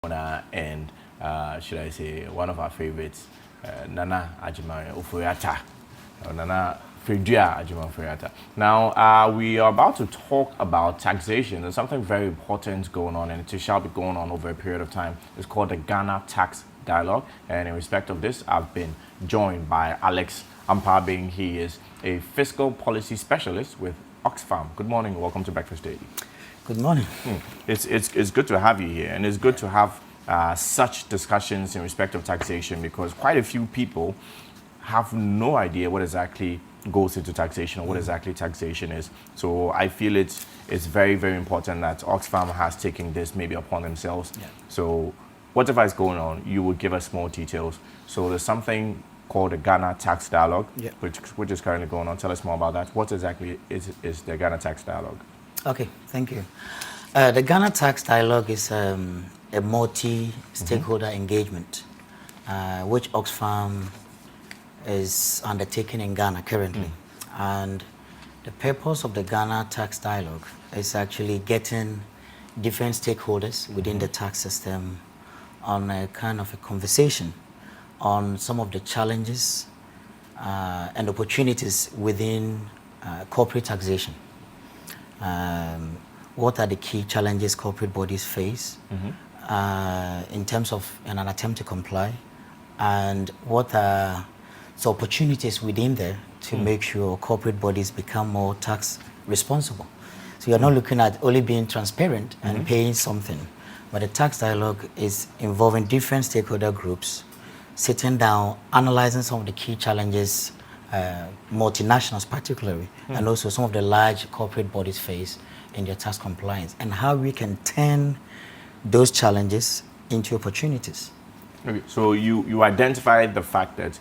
And should I say one of our favorites, Nana Ajima Oforiata, Nana Fredua Ajima Oforiata. Now we are about to talk about taxation. There's something very important going on, and it shall be going on over a period of time. It's called the Ghana Tax Dialogue, and in respect of this, I've been joined by Alex Ampabing. He is a fiscal policy specialist with Oxfam. Good morning. Welcome to Breakfast Daily. Good morning. It's good to have you here, and it's good to have such discussions in respect of taxation, because quite a few people have no idea what exactly goes into taxation or what exactly taxation is. So I feel it's very, very important that Oxfam has taken this maybe upon themselves. Yeah. So whatever is going on, you will give us more details. So there's something called the Ghana Tax Dialogue, Yeah. which is currently going on. Tell us more about that. What exactly is the Ghana Tax Dialogue? Okay, thank you. The Ghana Tax Dialogue is a multi-stakeholder engagement, which Oxfam is undertaking in Ghana currently. And the purpose of the Ghana Tax Dialogue is actually getting different stakeholders within the tax system on a kind of a conversation on some of the challenges and opportunities within corporate taxation. What are the key challenges corporate bodies face in terms of an attempt to comply, and what are the opportunities within there to make sure corporate bodies become more tax responsible. So you're not looking at only being transparent and paying something, but the tax dialogue is involving different stakeholder groups, sitting down, analyzing some of the key challenges multinationals particularly, and also some of the large corporate bodies face in their tax compliance, and how we can turn those challenges into opportunities. Okay, so you identified the fact that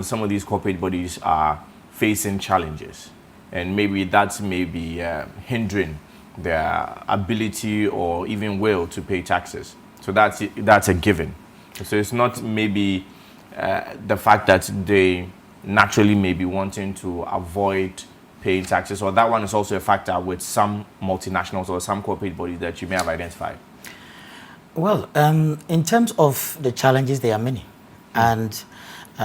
some of these corporate bodies are facing challenges, and maybe that's hindering their ability or even will to pay taxes. So that's a given. So it's not maybe the fact that they naturally may be wanting to avoid paying taxes, or that one is also a factor with some multinationals or some corporate bodies that you may have identified? Well, in terms of the challenges, there are many. And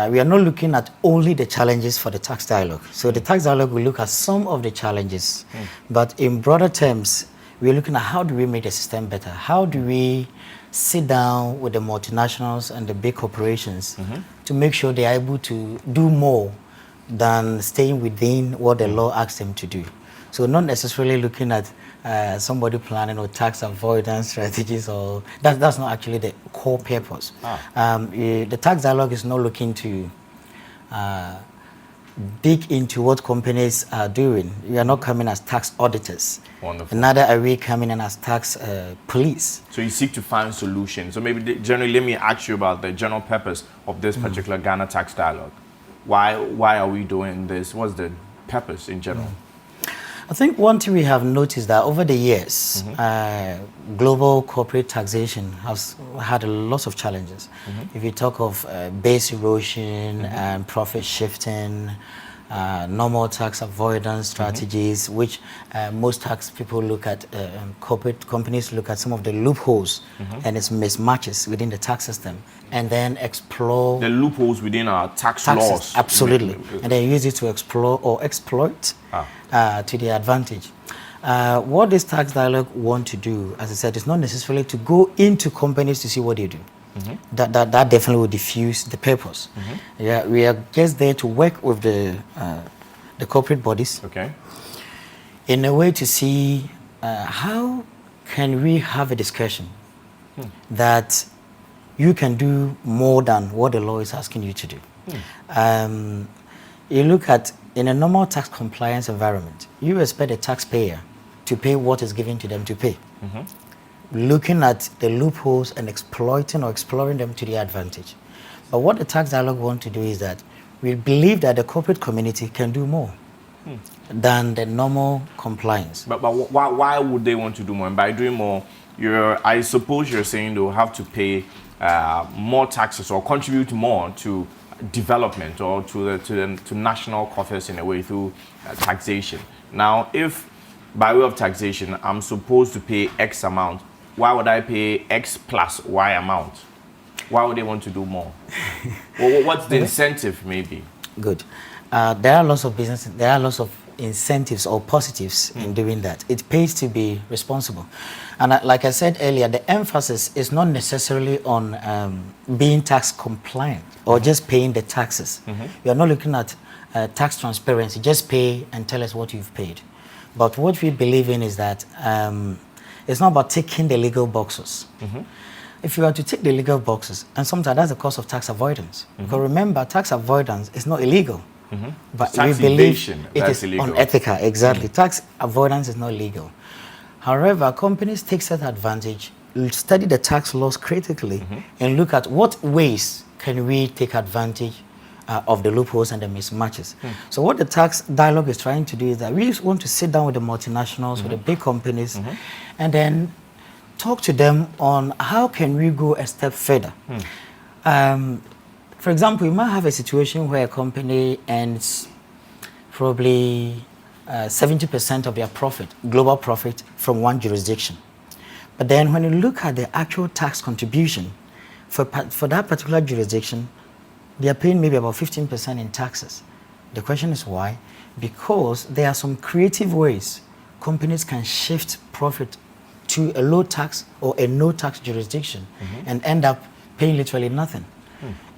we are not looking at only the challenges for the tax dialogue. So the tax dialogue will look at some of the challenges, but in broader terms, we're looking at how do we make the system better? How do we sit down with the multinationals and the big corporations to make sure they are able to do more than staying within what the law asks them to do. So not necessarily looking at somebody planning or tax avoidance strategies, or that's not actually the core purpose. The tax dialogue is not looking to dig into what companies are doing. We are not coming as tax auditors. Wonderful. Neither are we coming in as tax police. So you seek to find solutions. So maybe generally, let me ask you about the general purpose of this particular Ghana Tax Dialogue. Why are we doing this? What's the purpose in general? I think one thing we have noticed that over the years, global corporate taxation has had a lot of challenges. If you talk of base erosion and profit shifting, normal tax avoidance strategies, which most tax people look at, corporate companies look at some of the loopholes and its mismatches within the tax system, and then explore the loopholes within our taxes, laws. Absolutely, and then use it to explore or exploit to their advantage. What this tax dialogue want to do, as I said, is not necessarily to go into companies to see what they do. That definitely will diffuse the purpose. Yeah, we are just there to work with the corporate bodies, in a way to see how can we have a discussion that you can do more than what the law is asking you to do. You look at, in a normal tax compliance environment, you expect a taxpayer to pay what is given to them to pay. Looking at the loopholes and exploiting or exploring them to their advantage. But what the tax dialogue want to do is that we believe that the corporate community can do more than the normal compliance. But why would they want to do more? And by doing more, I suppose you're saying they'll have to pay more taxes or contribute more to development or to national coffers in a way through taxation. Now, if by way of taxation I'm supposed to pay X amount, why would I pay X plus Y amount? Why would they want to do more? Well, what's the incentive, maybe? Good. There are lots of businesses, there are lots of incentives or positives in doing that. It pays to be responsible. And like I said earlier, the emphasis is not necessarily on being tax compliant or just paying the taxes. You are not looking at tax transparency, just pay and tell us what you've paid. But what we believe in is that it's not about ticking the legal boxes. If you are to tick the legal boxes, and sometimes that's the cause of tax avoidance. Because remember, tax avoidance is not illegal. But tax we believe evasion, it is illegal. unethical. Exactly. Tax avoidance is not legal. However, companies take such advantage, study the tax laws critically, and look at what ways can we take advantage of the loopholes and the mismatches. So what the tax dialogue is trying to do is that we just want to sit down with the multinationals, with the big companies, and then talk to them on how can we go a step further. For example, you might have a situation where a company earns probably 70% of their profit, global profit, from one jurisdiction. But then when you look at the actual tax contribution for that particular jurisdiction, they are paying maybe about 15% in taxes. The question is why? Because there are some creative ways companies can shift profit to a low tax or a no tax jurisdiction and end up paying literally nothing.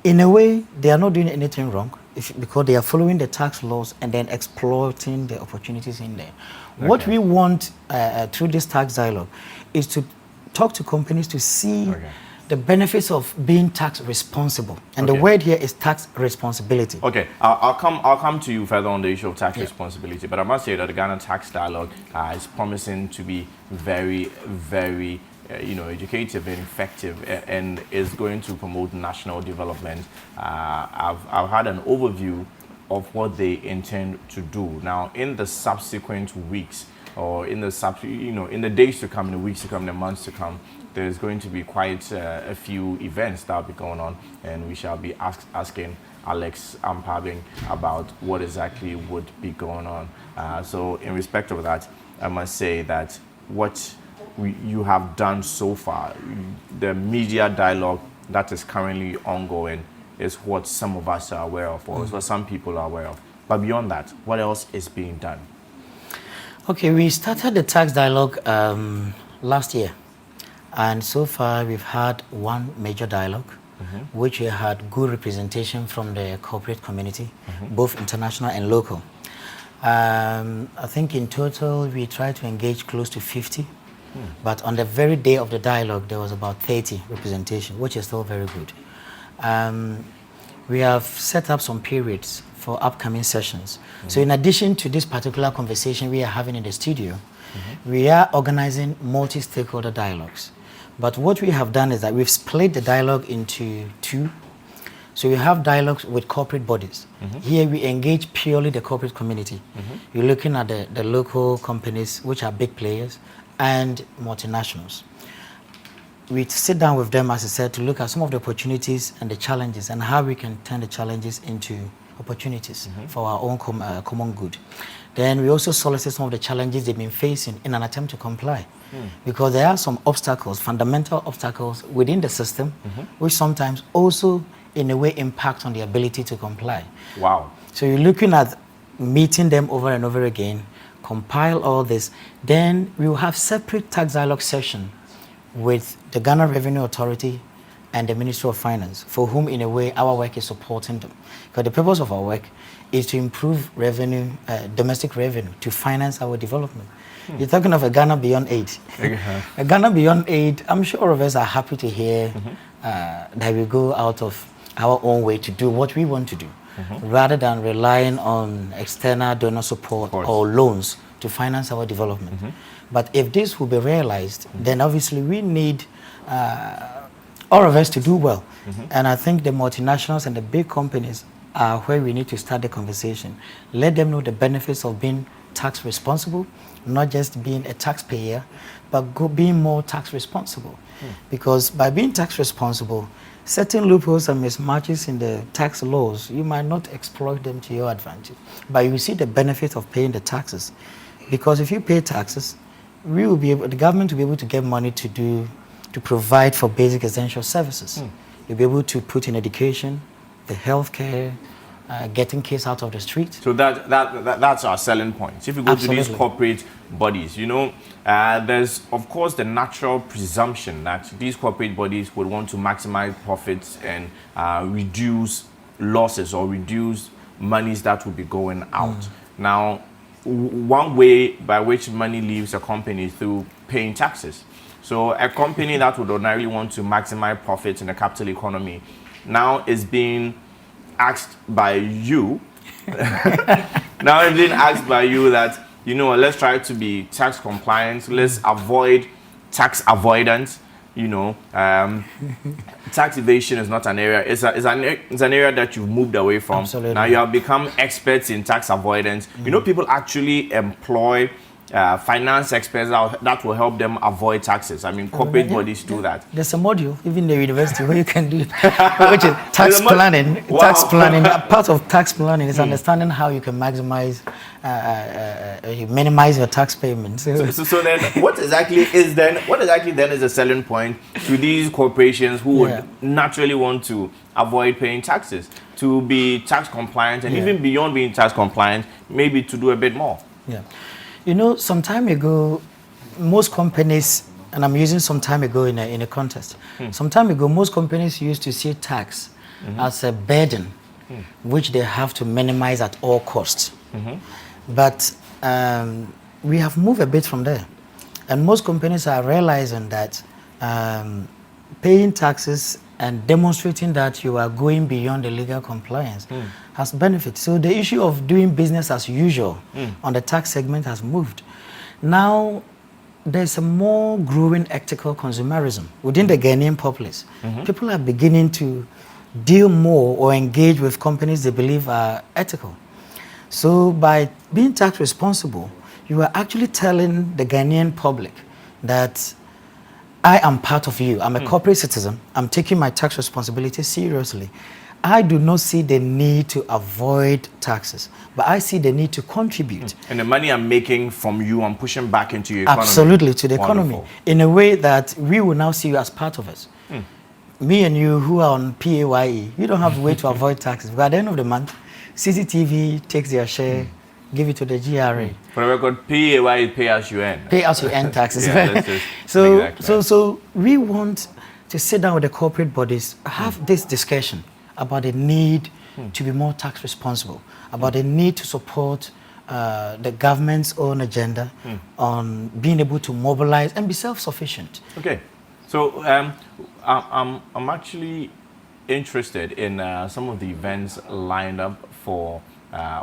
In a way, they are not doing anything wrong because they are following the tax laws and then exploiting the opportunities in there. What we want through this tax dialogue is to talk to companies to see the benefits of being tax responsible. And the word here is tax responsibility. Okay, I'll come to you further on the issue of tax responsibility, but I must say that the Ghana Tax Dialogue is promising to be very, very educative and effective, and is going to promote national development. I've had an overview of what they intend to do. Now, in the subsequent weeks, or in the in the days to come, in the weeks to come, in the months to come, there's going to be quite a few events that will be going on, and we shall be asking Alex Ampabing about what exactly would be going on. So in respect of that, I must say that what you have done so far, the media dialogue that is currently ongoing, is what some of us are aware of, or what some people are aware of. But beyond that, what else is being done? Okay, we started the tax dialogue last year. And so far, we've had one major dialogue, which we had good representation from the corporate community, both international and local. I think in total, we tried to engage close to 50. But on the very day of the dialogue, there was about 30 representation, which is still very good. We have set up some periods for upcoming sessions. So in addition to this particular conversation we are having in the studio, we are organizing multi-stakeholder dialogues. But what we have done is that we've split the dialogue into two. So we have dialogues with corporate bodies. Here we engage purely the corporate community. You're looking at the local companies, which are big players, and multinationals. We sit down with them, as I said, to look at some of the opportunities and the challenges and how we can turn the challenges into opportunities for our own common good. Then we also solicit some of the challenges they've been facing in an attempt to comply. Because there are some obstacles, fundamental obstacles within the system, which sometimes also in a way impact on the ability to comply. Wow. So you're looking at meeting them over and over again, compile all this, then we will have separate tax dialogue session with the Ghana Revenue Authority and the Ministry of Finance, for whom in a way our work is supporting them. Because the purpose of our work is to improve revenue, domestic revenue, to finance our development. You're talking of a Ghana Beyond Aid. A Ghana Beyond Aid, I'm sure all of us are happy to hear that we go out of our own way to do what we want to do, rather than relying on external donor support or loans to finance our development. But if this will be realized, then obviously we need all of us to do well. And I think the multinationals and the big companies are where we need to start the conversation. Let them know the benefits of being tax responsible, not just being a taxpayer, but being more tax responsible. Because by being tax responsible, certain loopholes and mismatches in the tax laws, you might not exploit them to your advantage. But you see the benefit of paying the taxes. Because if you pay taxes, the government will be able to get money to provide for basic essential services. You'll be able to put in education, the healthcare, getting kids out of the street. So that's our selling point. If you go Absolutely. to these corporate bodies, there's of course the natural presumption that these corporate bodies would want to maximize profits and reduce losses or reduce monies that would be going out. Now, one way by which money leaves a company is through paying taxes. So a company that would ordinarily want to maximize profits in the capital economy now is being asked by you now it's being asked by you that, let's try to be tax compliant, let's avoid tax avoidance. Tax evasion is not an area, it's an area that you've moved away from. Absolutely. Now you have become experts in tax avoidance. People actually employ finance experts that will help them avoid taxes. I mean, corporate bodies do that. There's a module, even in the university, where you can do which is tax planning. Wow. Tax planning, part of tax planning is understanding how you can maximize, you minimize your tax payments. So then, what exactly then is a selling point to these corporations who would naturally want to avoid paying taxes, to be tax compliant, and even beyond being tax compliant, maybe to do a bit more? Yeah. Some time ago, most companies, and I'm using some time ago in a contest, some time ago, most companies used to see tax as a burden, which they have to minimize at all costs. But we have moved a bit from there. And most companies are realizing that paying taxes and demonstrating that you are going beyond the legal compliance has benefits. So the issue of doing business as usual on the tax segment has moved. Now, there's a more growing ethical consumerism within the Ghanaian populace. People are beginning to deal more or engage with companies they believe are ethical. So by being tax responsible, you are actually telling the Ghanaian public that I am part of you. I'm a corporate citizen. I'm taking my tax responsibility seriously. I do not see the need to avoid taxes, but I see the need to contribute. And the money I'm making from you, I'm pushing back into your economy. Absolutely, to the Wonderful. economy, in a way that we will now see you as part of us. Me and you who are on PAYE, you don't have a way to avoid taxes. But at the end of the month, CCTV takes their share, give it to the GRA. For the record, PAYE is pay as you earn. Pay as you earn taxes. So So we want to sit down with the corporate bodies, have this discussion about the need to be more tax responsible, about the need to support the government's own agenda on being able to mobilize and be self-sufficient. Okay, so I'm actually interested in some of the events lined up for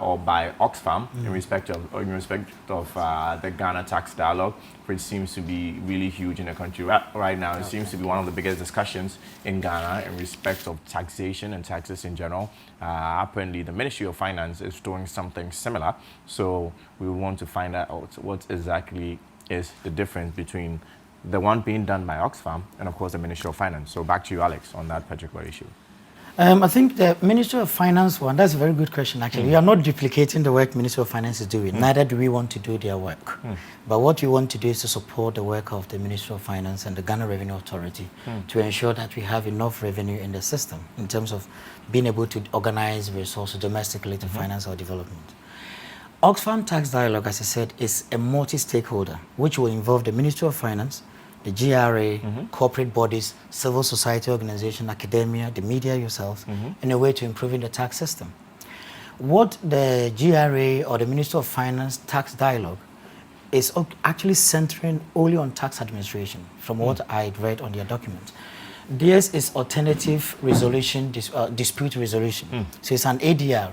or by Oxfam in respect of the Ghana Tax Dialogue, which seems to be really huge in the country right now. It seems to be one of the biggest discussions in Ghana in respect of taxation and taxes in general. Apparently, the Ministry of Finance is doing something similar. So we want to find out what exactly is the difference between the one being done by Oxfam and, of course, the Ministry of Finance. So back to you, Alex, on that particular issue. I think the Ministry of Finance one, that's a very good question, actually. We are not duplicating the work Ministry of Finance is doing. Neither do we want to do their work. But what we want to do is to support the work of the Ministry of Finance and the Ghana Revenue Authority to ensure that we have enough revenue in the system in terms of being able to organize resources domestically to finance our development. Oxfam Tax Dialogue, as I said, is a multi-stakeholder, which will involve the Ministry of Finance, the GRA, corporate bodies, civil society organization, academia, the media yourselves, in a way to improving the tax system. What the GRA or the Ministry of Finance Tax Dialogue is actually centering only on tax administration, from what I read on their document. Theirs is alternative resolution, dispute resolution. So it's an ADR.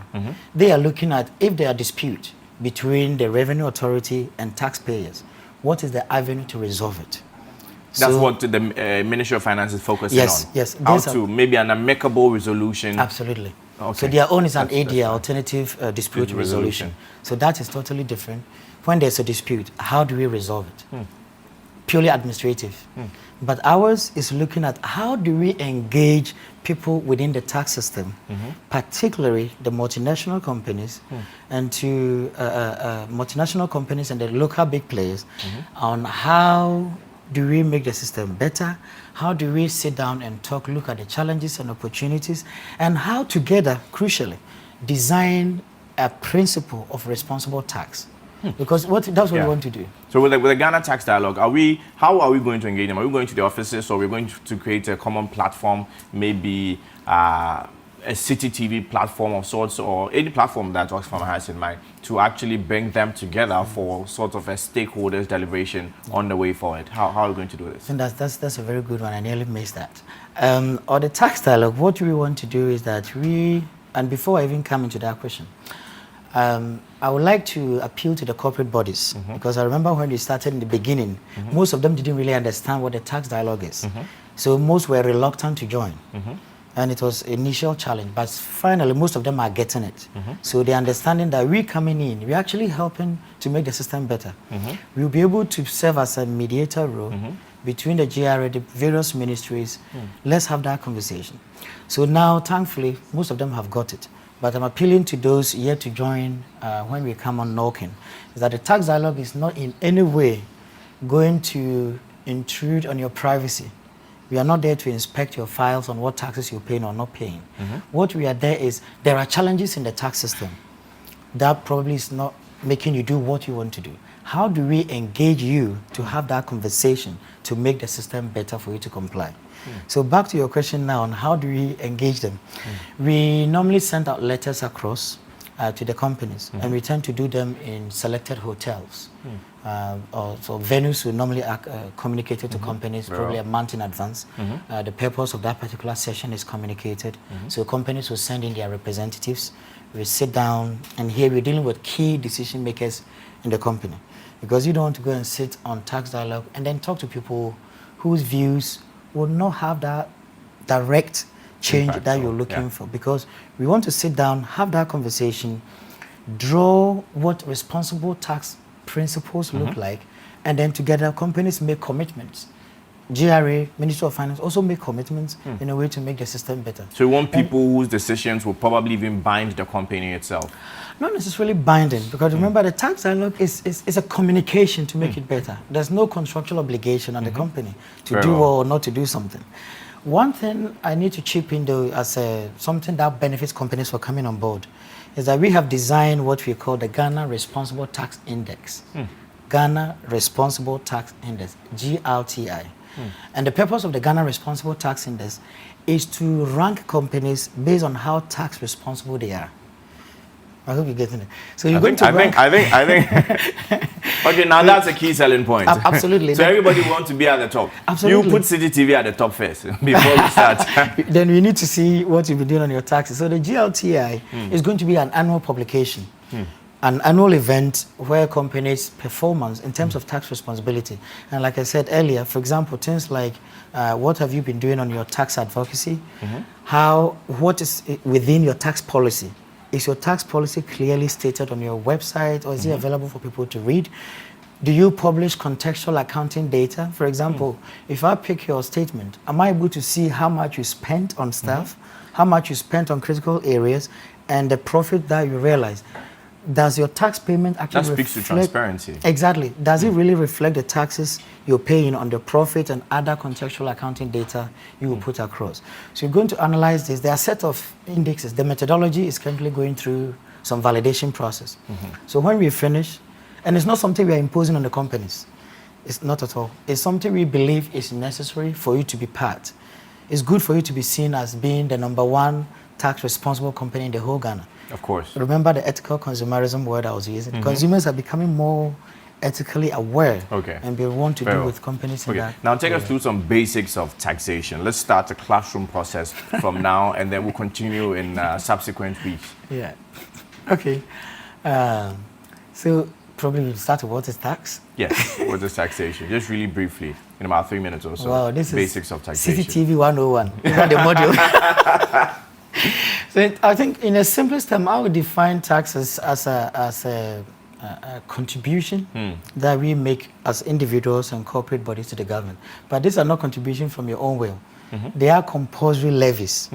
They are looking at if there are disputes between the Revenue Authority and taxpayers, what is the avenue to resolve it? That's what the Ministry of Finance is focusing on. Yes. How to maybe an amicable resolution. Absolutely. Okay. So their own is an ADR, alternative dispute resolution. So that is totally different. When there's a dispute, how do we resolve it? purely administrative. But ours is looking at how do we engage people within the tax system, particularly the multinational companies, and to multinational companies and the local big players, on how do we make the system better, how do we sit down and talk, look at the challenges and opportunities, and how together, crucially, design a principle of responsible tax. Because that's what we want to do. So with the Ghana Tax Dialogue, how are we going to engage them? Are we going to the offices, or are we going to create a common platform, maybe a city TV platform of sorts, or any platform that Oxfam has in mind, to actually bring them together for sort of a stakeholders deliberation on the way forward? How are we going to do this? And that's a very good one. I nearly missed that. On the Tax Dialogue, what we want to do is that and before I even come into that question, I would like to appeal to the corporate bodies, because I remember when we started in the beginning, most of them didn't really understand what the Tax Dialogue is. So most were reluctant to join. And it was an initial challenge, but finally most of them are getting it. So they're understanding that we coming in, we're actually helping to make the system better. We'll be able to serve as a mediator role between the GRA, the various ministries. Let's have that conversation. So now, thankfully, most of them have got it. But I'm appealing to those yet to join when we come on knocking, is that the Tax Dialogue is not in any way going to intrude on your privacy. We are not there to inspect your files on what taxes you're paying or not paying. What we are there is, there are challenges in the tax system that probably is not making you do what you want to do. How do we engage you to have that conversation to make the system better for you to comply? So back to your question now on how do we engage them. We normally send out letters across to the companies, and we tend to do them in selected hotels. So venues will normally communicate to companies probably a month in advance. The purpose of that particular session is communicated. So companies will send in their representatives. We sit down, and here we're dealing with key decision makers in the company, because you don't want to go and sit on Tax Dialogue and then talk to people whose views will not have that direct change that you're looking for. Because we want to sit down, have that conversation, draw what responsible tax principles look like, and then together companies make commitments. GRA, Ministry of Finance, also make commitments in a way to make the system better. So you want people whose decisions will probably even bind the company itself? Not necessarily binding, because remember the Tax Dialogue is a communication to make it better. There's no contractual obligation on the company to do or not to do something. One thing I need to chip in though, as something that benefits companies for coming on board, is that we have designed what we call the Ghana Responsible Tax Index. Ghana Responsible Tax Index, GRTI. And the purpose of the Ghana Responsible Tax Index is to rank companies based on how tax responsible they are. I hope you're getting it. So you're going to rank. I think. Okay, now that's a key selling point. Absolutely. So everybody wants to be at the top. Absolutely. You put City TV at the top first before you start. Then we need to see what you've been doing on your taxes. So the GLTI is going to be an annual publication. An annual event where companies' performance in terms of tax responsibility. And like I said earlier, for example, things like what have you been doing on your tax advocacy? What is within your tax policy? Is your tax policy clearly stated on your website, or is it available for people to read? Do you publish contextual accounting data? For example, if I pick your statement, am I able to see how much you spent on staff, how much you spent on critical areas, and the profit that you realize? Does your tax payment actually reflect... That speaks to transparency. Exactly. Does it really reflect the taxes you're paying on the profit and other contextual accounting data you will put across? So you're going to analyze this. There are a set of indexes. The methodology is currently going through some validation process. So when we finish, and it's not something we are imposing on the companies. It's not at all. It's something we believe is necessary for you to be part. It's good for you to be seen as being the #1 tax responsible company in the whole Ghana. Of course. Remember the ethical consumerism word I was using? Consumers are becoming more ethically aware, and they want to do with companies in that. Now take us through some basics of taxation. Let's start the classroom process from now, and then we'll continue in subsequent weeks. Yeah. Okay. So probably we'll start with what is tax? Yes, what is taxation? Just really briefly, in about 3 minutes or so. Wow, this basics of taxation. CCTV 101. Is that the module? So I think in a simplest term, I would define taxes as contribution that we make as individuals and corporate bodies to the government. But these are not contributions from your own will. They are compulsory levies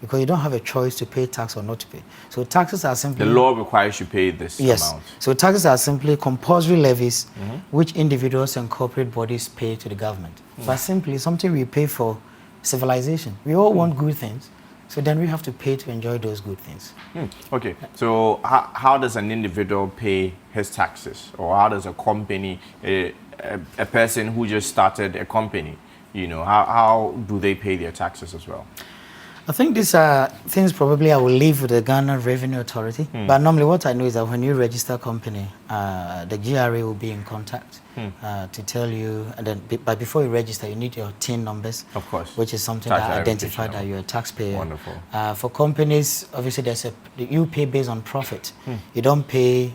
because you don't have a choice to pay tax or not to pay. So taxes are simply... The law requires you pay this amount. So taxes are simply compulsory levies which individuals and corporate bodies pay to the government. But simply something we pay for civilization. We all want good things. So then we have to pay to enjoy those good things. Okay, so how does an individual pay his taxes? Or how does a company, a person who just started a company, you know, how do they pay their taxes as well? I think these are things probably I will leave with the Ghana Revenue Authority. But normally what I know is that when you register a company, the GRA will be in contact to tell you, and then but before you register, you need your TIN numbers. Of course. Which is something Tax that identifies that you're a taxpayer. Wonderful. For companies, obviously you pay based on profit. You don't pay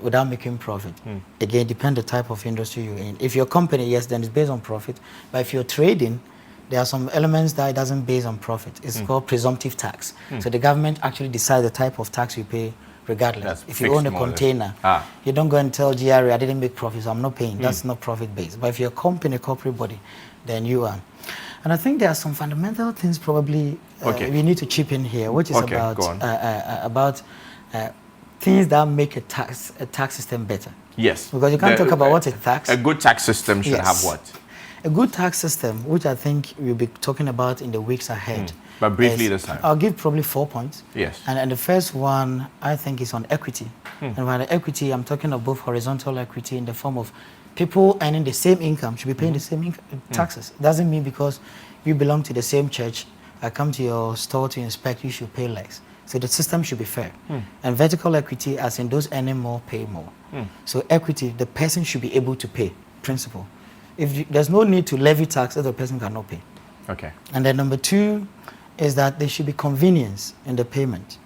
without making profit. Again, depends the type of industry you're in. If you're a company, yes, then it's based on profit. But if you're trading, there are some elements that it doesn't base on profit. It's called presumptive tax. So the government actually decides the type of tax you pay regardless. That's if you own a container, you don't go and tell GRA, I didn't make profit, so I'm not paying. That's not profit-based. But if you're a company, a corporate body, then you are. And I think there are some fundamental things probably we need to chip in here, which is about things that make a tax system better. Yes. Because you can't talk about what a tax. A good tax system should have what? A good tax system, which I think we'll be talking about in the weeks ahead. But briefly this time. I'll give probably 4 points. Yes. And the first one, I think, is on equity. And by the equity, I'm talking of both horizontal equity in the form of people earning the same income should be paying the same taxes. It doesn't mean because you belong to the same church, I come to your store to inspect, you should pay less. So the system should be fair. And vertical equity, as in those earning more, pay more. So equity, the person should be able to pay, principle. There's no need to levy tax that the person cannot pay. Okay. And then number 2 is that there should be convenience in the payment.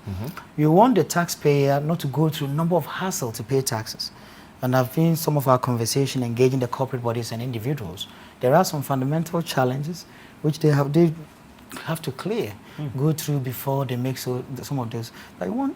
You want the taxpayer not to go through a number of hassle to pay taxes. And I've been some of our conversation engaging the corporate bodies and individuals. There are some fundamental challenges which they have to clear, go through before they make some of those. Like one,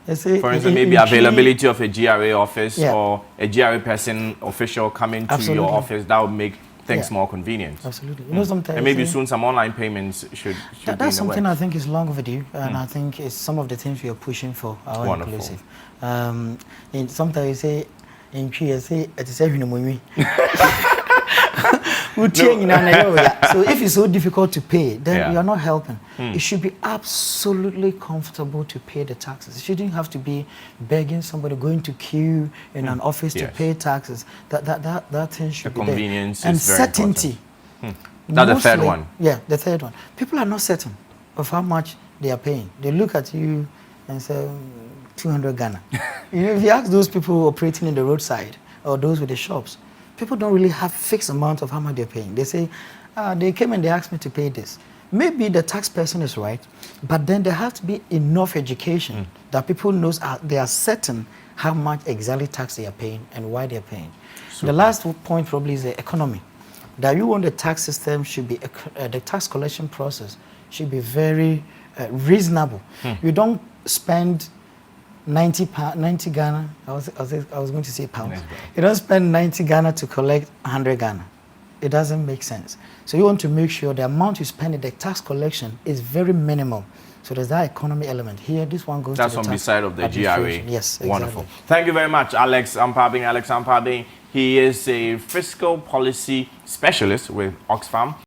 for instance, maybe availability of a GRA office or a GRA person official coming to your office, that would make things more convenient. Absolutely. You know, sometimes and maybe soon some online payments should that's something I think is long overdue, and I think it's some of the things we are pushing for our inclusive. Sometimes you say, in Tree, you say, it's so if it's so difficult to pay, then you are not helping. It should be absolutely comfortable to pay the taxes. It shouldn't have to be begging somebody, going to queue in an office to pay taxes. That thing should be convenience there. And is very certainty. That's the third one. Yeah, the third one. People are not certain of how much they are paying. They look at you and say, 200 Ghana. You know, if you ask those people operating in the roadside or those with the shops, people don't really have fixed amount of how much they're paying. They say, they came and they asked me to pay this. Maybe the tax person is right, but then there has to be enough education that people knows they are certain how much exactly tax they are paying and why they're paying. The last point probably is the economy. That you want the tax system should be, the tax collection process should be very reasonable. You don't spend 90 Ghana, I was going to say pounds. You don't spend 90 Ghana to collect 100 Ghana. It doesn't make sense. So you want to make sure the amount you spend in the tax collection is very minimal. So there's that economy element. Here, this one goes to the tax beside of the GRA. Yes, exactly. Wonderful. Thank you very much, Alex Ampabing. He is a fiscal policy specialist with Oxfam.